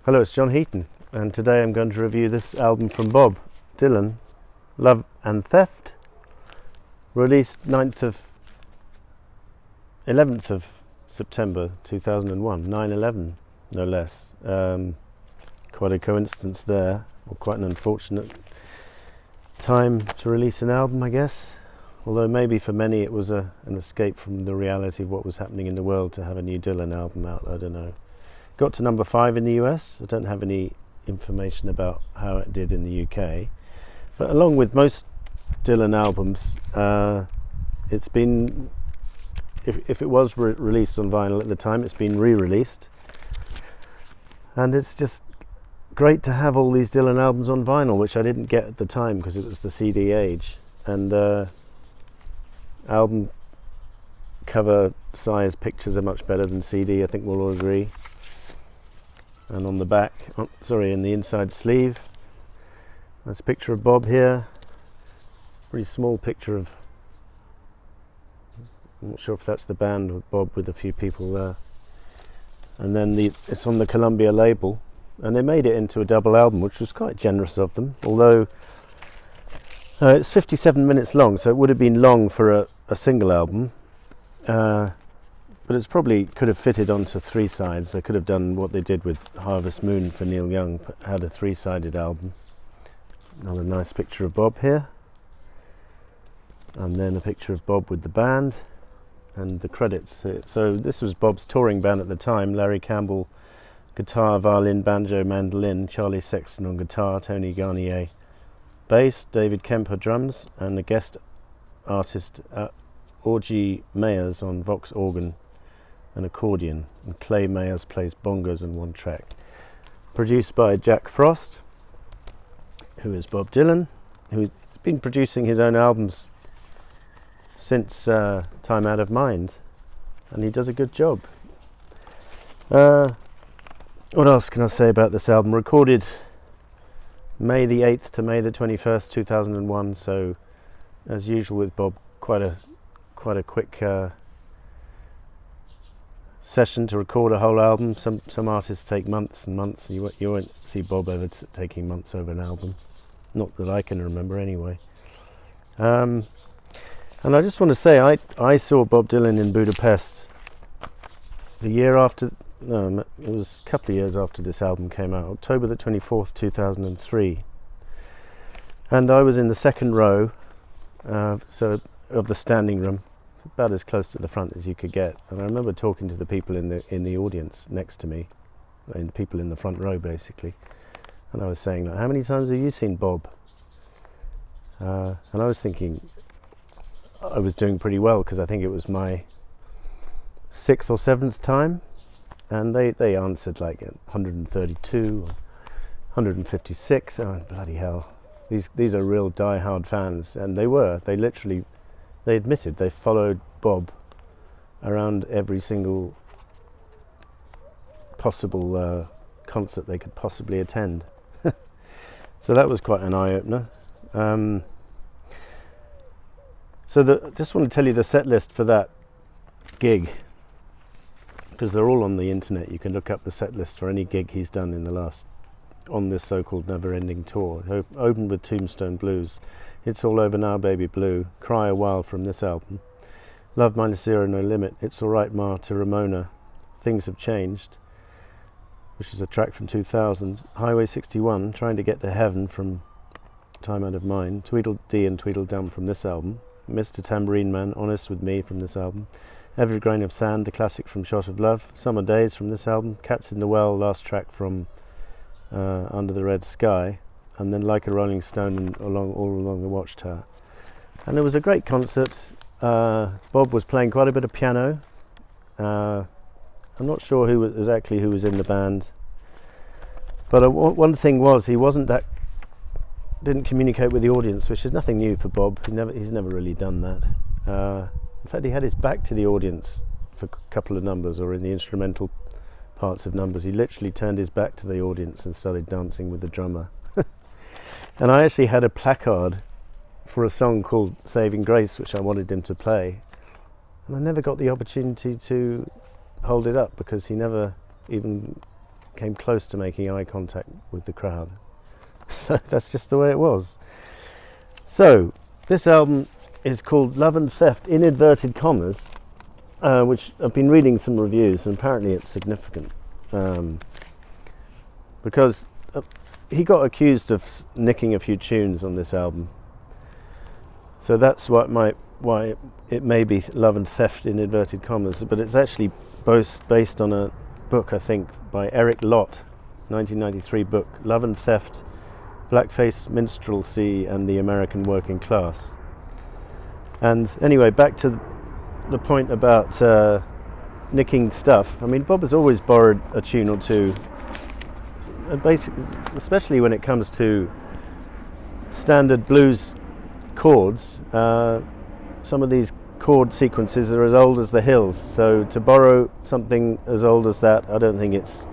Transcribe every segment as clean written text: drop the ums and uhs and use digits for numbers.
Hello, it's John Heaton, and today I'm going to review this album from Bob Dylan, Love and Theft, released 11th of September 2001, 9/11 no less. Quite a coincidence there, or quite an unfortunate time to release an album, I guess. Although maybe for many it was an escape from the reality of what was happening in the world to have a new Dylan album out, I don't know. Got to number 5 in the US. I don't have any information about how it did in the UK. But along with most Dylan albums, it's been, if it was released on vinyl at the time, it's been re-released. And it's just great to have all these Dylan albums on vinyl, which I didn't get at the time because it was the CD age. And album cover size pictures are much better than CD, I think we'll all agree. And on the back, in the inside sleeve, there's a picture of Bob here. Pretty small picture of, I'm not sure if that's the band with Bob with a few people there. And then it's on the Columbia label, and they made it into a double album, which was quite generous of them. Although it's 57 minutes long, so it would have been long for a single album. But it's probably could have fitted onto 3 sides. They could have done what they did with Harvest Moon for Neil Young, had a 3-sided album. Another nice picture of Bob here. And then a picture of Bob with the band and the credits. So this was Bob's touring band at the time. Larry Campbell, guitar, violin, banjo, mandolin, Charlie Sexton on guitar, Tony Garnier bass, David Kemper drums, and the guest artist Augie Mayers on Vox organ and accordion, and Clay Mayers plays bongos on one track. Produced by Jack Frost, who is Bob Dylan, who's been producing his own albums since Time Out of Mind, and he does a good job. What else can I say about this album? Recorded May the 8th to May the 21st, 2001, so as usual with Bob, quite a quick session to record a whole album. Some artists take months and months. You won't see Bob ever taking months over an album, not that I can remember anyway. And I just want to say I saw Bob Dylan in Budapest the year after, no, it was a couple of years after this album came out, October the 24th 2003, and I was in the second row of the standing room, about as close to the front as you could get. And I remember talking to the people in the audience next to me, and people in the front row basically, and I was saying, like, how many times have you seen Bob? And I was thinking I was doing pretty well, because I think it was my 6th or 7th time, and they answered like 132 or 156th. Oh, bloody hell, these are real die-hard fans, and they admitted they followed Bob around every single possible concert they could possibly attend. So that was quite an eye-opener. Just want to tell you the set list for that gig, because they're all on the internet. You can look up the set list for any gig he's done on this so-called never-ending tour. Opened with Tombstone Blues, It's All Over Now Baby Blue, Cry a While from this album, Love -0 No Limit, It's Alright Ma to Ramona, Things Have Changed, which is a track from 2000, Highway 61, Trying to Get to Heaven from Time Out of Mind, Tweedledee and Tweedledum from this album, Mr. Tambourine Man, Honest With Me from this album, Every Grain of Sand, the classic from Shot of Love, Summer Days from this album, Cats in the Well, last track from Under the Red Sky, and then Like a Rolling Stone all along the Watchtower. And it was a great concert. Bob was playing quite a bit of piano. I'm not sure who was in the band, but one thing was he didn't communicate with the audience, which is nothing new for Bob. He's never really done that. In fact, he had his back to the audience for a couple of numbers, or in the instrumental parts of numbers. He literally turned his back to the audience and started dancing with the drummer. And I actually had a placard for a song called Saving Grace, which I wanted him to play, and I never got the opportunity to hold it up because he never even came close to making eye contact with the crowd. So that's just the way it was. So this album is called Love and Theft, in inverted commas, which I've been reading some reviews, and apparently it's significant, because he got accused of nicking a few tunes on this album. So that's why it may be Love and Theft in inverted commas, but it's actually both based on a book, I think, by Eric Lott, 1993 book, Love and Theft, Blackface Minstrelsy and the American Working Class. And anyway, back to the point about nicking stuff. I mean, Bob has always borrowed a tune or two, basically, especially when it comes to standard blues chords. Some of these chord sequences are as old as the hills, so to borrow something as old as that, I don't think it's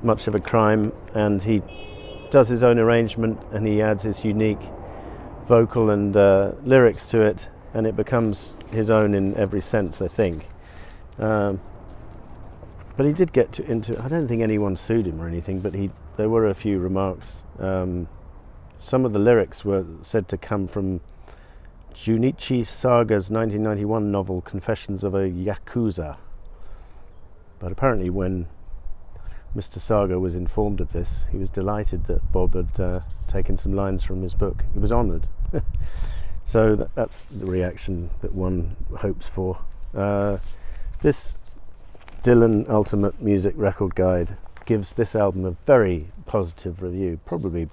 much of a crime. And he does his own arrangement, and he adds his unique vocal and lyrics to it, and it becomes his own in every sense, I think. But he did get into, I don't think anyone sued him or anything, but there were a few remarks. Some of the lyrics were said to come from Junichi Saga's 1991 novel Confessions of a Yakuza. But apparently when Mr. Saga was informed of this, he was delighted that Bob had taken some lines from his book. He was honoured. So that's the reaction that one hopes for. This Dylan Ultimate Music Record Guide gives this album a very positive review. Probably,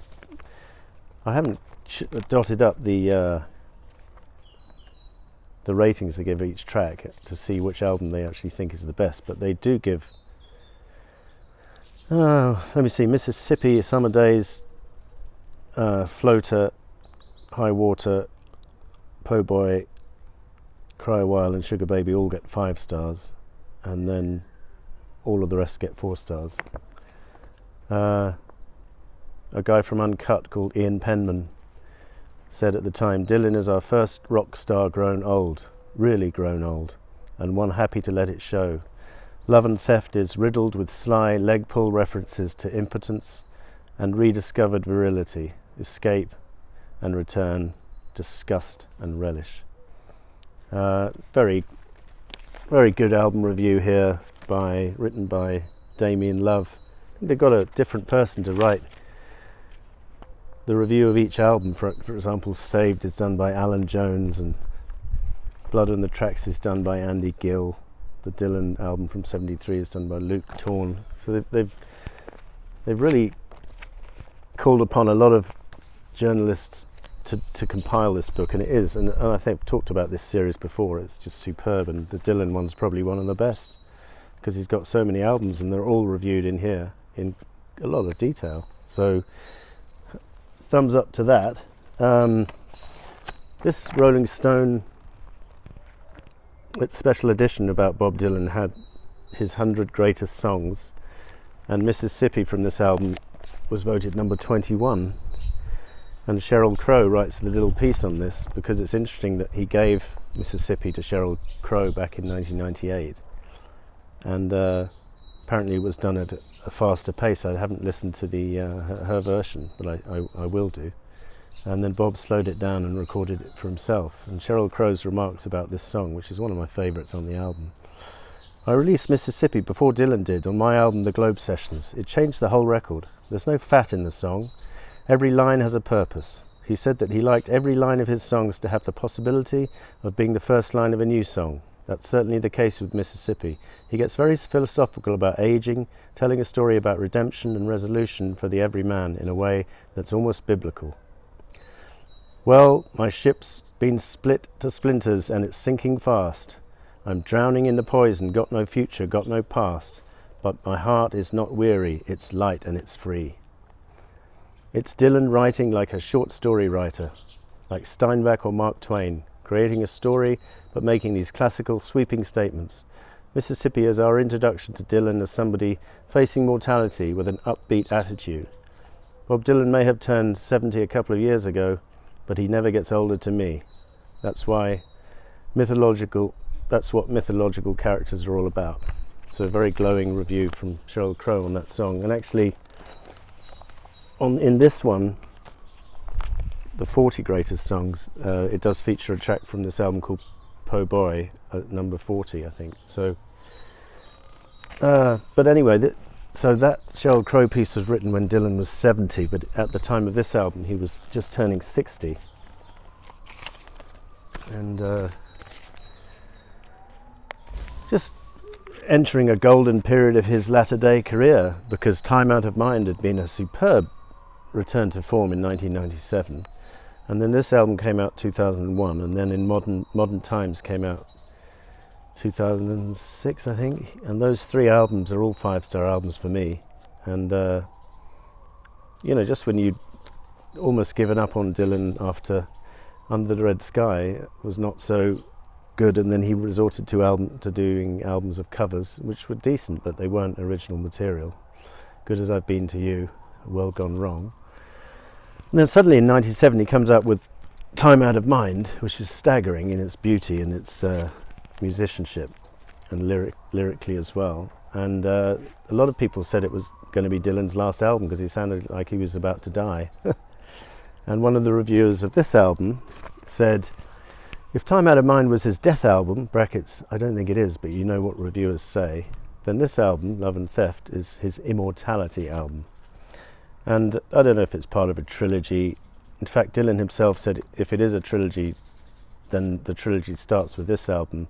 I haven't dotted up the ratings they give each track to see which album they actually think is the best, but they do give, let me see, Mississippi, Summer Days, Floater, High Water, Po' Boy, Cry a While and Sugar Baby all get 5 stars, and then all of the rest get 4 stars. A guy from Uncut called Ian Penman said at the time, Dylan is our first rock star grown old, really grown old, and one happy to let it show. Love and Theft is riddled with sly leg pull references to impotence and rediscovered virility, escape and return, disgust and relish. Very, very good album review here, written by Damien Love. I think they've got a different person to write the review of each album. For example, Saved is done by Alan Jones, and Blood on the Tracks is done by Andy Gill. The Dylan album from '73 is done by Luke Torn. So they've really called upon a lot of journalists to compile this book, and it is. And I think I've talked about this series before. It's just superb, and the Dylan one's probably one of the best because he's got so many albums, and they're all reviewed in here in a lot of detail. So thumbs up to that. This Rolling Stone special edition about Bob Dylan had his 100 greatest songs, and Mississippi from this album was voted number 21. And Sheryl Crow writes the little piece on this because it's interesting that he gave Mississippi to Sheryl Crow back in 1998, and apparently it was done at a faster pace. I haven't listened to the her version, but I will do. And then Bob slowed it down and recorded it for himself. And Sheryl Crow's remarks about this song, which is one of my favourites on the album. I released Mississippi before Dylan did on my album The Globe Sessions. It changed the whole record. There's no fat in the song. Every line has a purpose. He said that he liked every line of his songs to have the possibility of being the first line of a new song. That's certainly the case with Mississippi. He gets very philosophical about aging, telling a story about redemption and resolution for the everyman in a way that's almost biblical. Well, my ship's been split to splinters and it's sinking fast. I'm drowning in the poison, got no future, got no past. But my heart is not weary, it's light and it's free. It's Dylan writing like a short story writer, like Steinbeck or Mark Twain, creating a story but making these classical sweeping statements. Mississippi is our introduction to Dylan as somebody facing mortality with an upbeat attitude. Bob Dylan may have turned 70 a couple of years ago, but he never gets older to me. That's what mythological characters are all about. So a very glowing review from Sheryl Crow on that song. And actually, in this one, the 40 Greatest Songs, it does feature a track from this album called Po' Boy, at number 40, I think. So, but anyway, so that Sheryl Crow piece was written when Dylan was 70, but at the time of this album, he was just turning 60. And just entering a golden period of his latter-day career, because Time Out of Mind had been a superb return to form in 1997, and then this album came out 2001, and then in Modern Times came out 2006, I think, and those three albums are all 5-star albums for me. And just when you'd almost given up on Dylan after Under the Red Sky was not so good, and then he resorted to doing albums of covers, which were decent, but they weren't original material. Good As I've Been to You, World Gone Wrong. And then suddenly in 97 he comes out with Time Out of Mind, which is staggering in its beauty and its musicianship, and lyrically as well. And a lot of people said it was going to be Dylan's last album because he sounded like he was about to die. And one of the reviewers of this album said, if Time Out of Mind was his death album, brackets, I don't think it is, but you know what reviewers say, then this album, Love and Theft, is his immortality album. And I don't know if it's part of a trilogy. In fact, Dylan himself said if it is a trilogy, then the trilogy starts with this album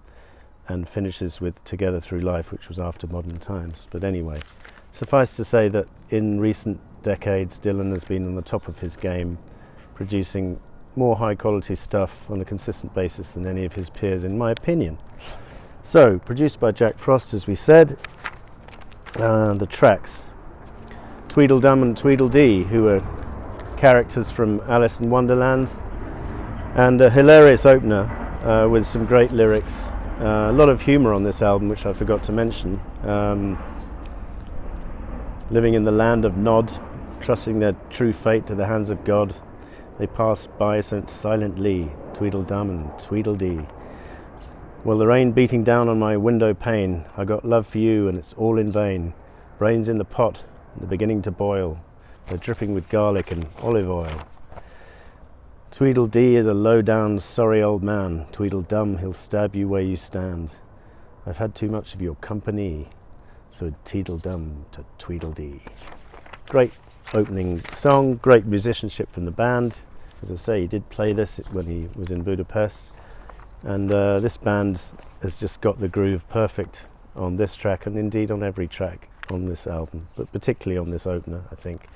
and finishes with Together Through Life, which was after Modern Times. But anyway, suffice to say that in recent decades, Dylan has been on the top of his game, producing more high-quality stuff on a consistent basis than any of his peers, in my opinion. So, produced by Jack Frost, as we said, the tracks. Tweedledum and Tweedledee, who are characters from Alice in Wonderland, and a hilarious opener with some great lyrics. A lot of humour on this album, which I forgot to mention. Living in the land of Nod, trusting their true fate to the hands of God, they pass by so silently, Tweedledum and Tweedledee. Well, the rain beating down on my window pane, I got love for you and it's all in vain. Brains in the pot, they're beginning to boil. They're dripping with garlic and olive oil. Tweedledee is a low-down, sorry old man. Tweedledum, he'll stab you where you stand. I've had too much of your company, so Tweedledum to Tweedledee. Great opening song, great musicianship from the band. As I say, he did play this when he was in Budapest, and this band has just got the groove perfect on this track, and indeed on every track on this album, but particularly on this opener, I think.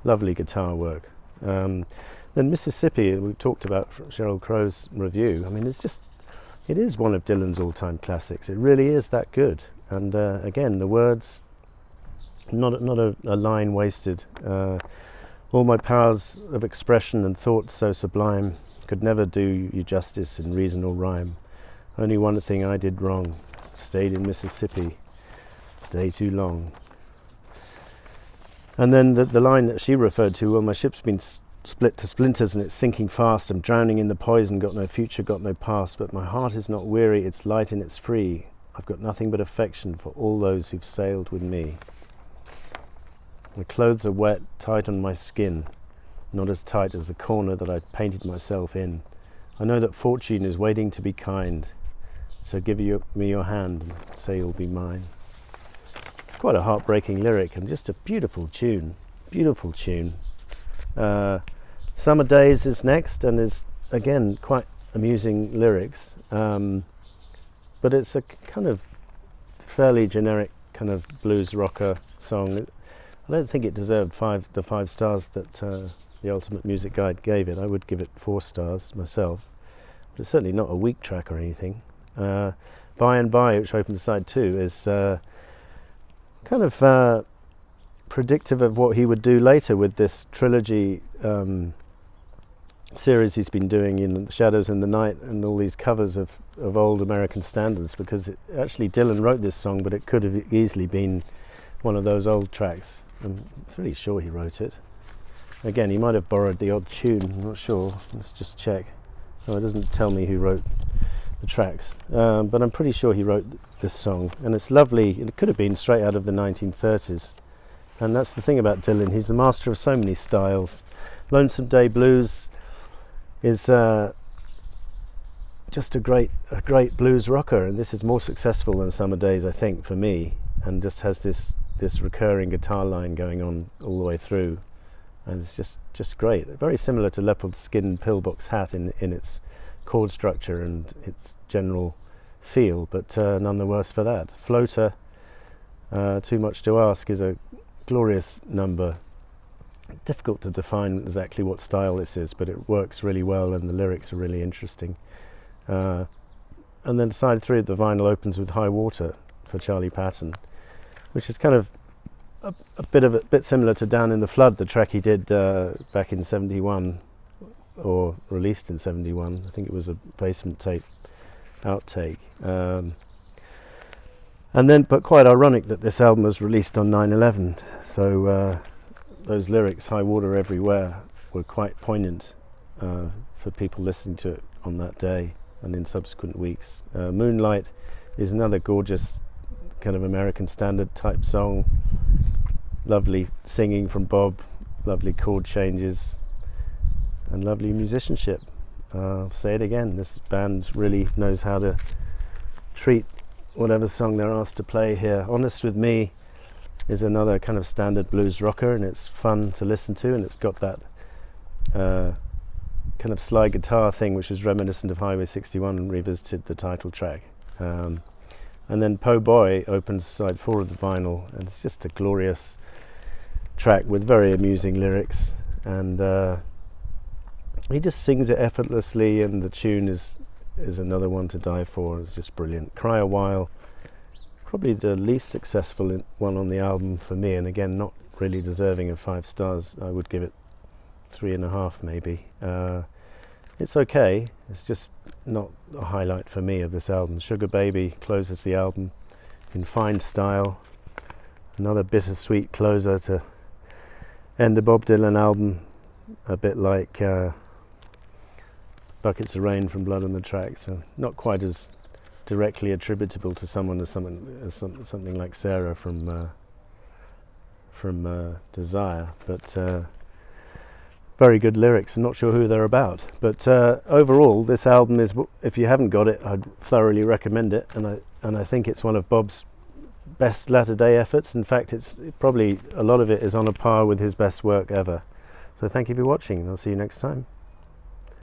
Lovely guitar work. Then Mississippi, we've talked about Sheryl Crow's review. I mean, it is one of Dylan's all-time classics. It really is that good. And again, the words, not a line wasted. All my powers of expression and thoughts so sublime could never do you justice in reason or rhyme. Only one thing I did wrong, stayed in Mississippi, day too long. And then the line that she referred to, well, my ship's been split to splinters and it's sinking fast. I'm drowning in the poison, got no future, got no past. But my heart is not weary, it's light and it's free. I've got nothing but affection for all those who've sailed with me. My clothes are wet, tight on my skin, not as tight as the corner that I painted myself in. I know that fortune is waiting to be kind, so give me your hand and say you'll be mine. It's quite a heartbreaking lyric and just a beautiful tune. Beautiful tune. Summer Days is next, and is again quite amusing lyrics, but it's a kind of fairly generic kind of blues rocker song. I don't think it deserved the 5 stars that the Ultimate Music Guide gave it. I would give it 4 stars myself, but it's certainly not a weak track or anything. By and By, which opens side 2, is kind of predictive of what he would do later with this trilogy series he's been doing in The Shadows in the Night and all these covers of old American standards, because actually Dylan wrote this song, but it could have easily been one of those old tracks. I'm pretty sure he wrote it. Again, he might have borrowed the odd tune, I'm not sure. Let's just check. Oh, it doesn't tell me who wrote the tracks. But I'm pretty sure he wrote this song, and it's lovely. It could have been straight out of the 1930s. And that's the thing about Dylan, he's the master of so many styles. Lonesome Day Blues is just a great blues rocker, and this is more successful than Summer Days, I think, for me, and just has this recurring guitar line going on all the way through, and it's just great. Very similar to Leopard Skin Pillbox Hat in its chord structure and its general feel, but none the worse for that. Floater, Too Much to Ask, is a glorious number. Difficult to define exactly what style this is, but it works really well and the lyrics are really interesting. And then side 3 of the vinyl opens with High Water for Charlie Patton, which is kind of a bit similar to Down in the Flood, the track he did back in 71, or released in 71. I think it was a basement tape outtake. But quite ironic that this album was released on 9/11, so those lyrics, High Water Everywhere, were quite poignant for people listening to it on that day and in subsequent weeks. Moonlight is another gorgeous kind of American standard type song. Lovely singing from Bob, lovely chord changes, and lovely musicianship. I'll say it again, this band really knows how to treat whatever song they're asked to play here. Honest With Me is another kind of standard blues rocker, and it's fun to listen to, and it's got that kind of slide guitar thing which is reminiscent of Highway 61 and revisited the title track. And then Po' Boy opens side 4 of the vinyl, and it's just a glorious track with very amusing lyrics, and he just sings it effortlessly, and the tune is another one to die for. It's just brilliant. Cry a While, probably the least successful one on the album for me, and again not really deserving of 5 stars. I would give it 3.5 maybe. It's okay, it's just not a highlight for me of this album. Sugar Baby closes the album in fine style, another bittersweet closer to end a Bob Dylan album, a bit like Buckets of Rain from Blood on the Tracks, and not quite as directly attributable to someone as something like Sarah from Desire, but very good lyrics. I'm not sure who they're about, but overall this album is, if you haven't got it, I'd thoroughly recommend it, and I think it's one of Bob's best latter day efforts. In fact, it's probably, a lot of it is on a par with his best work ever. So thank you for watching, and I'll see you next time.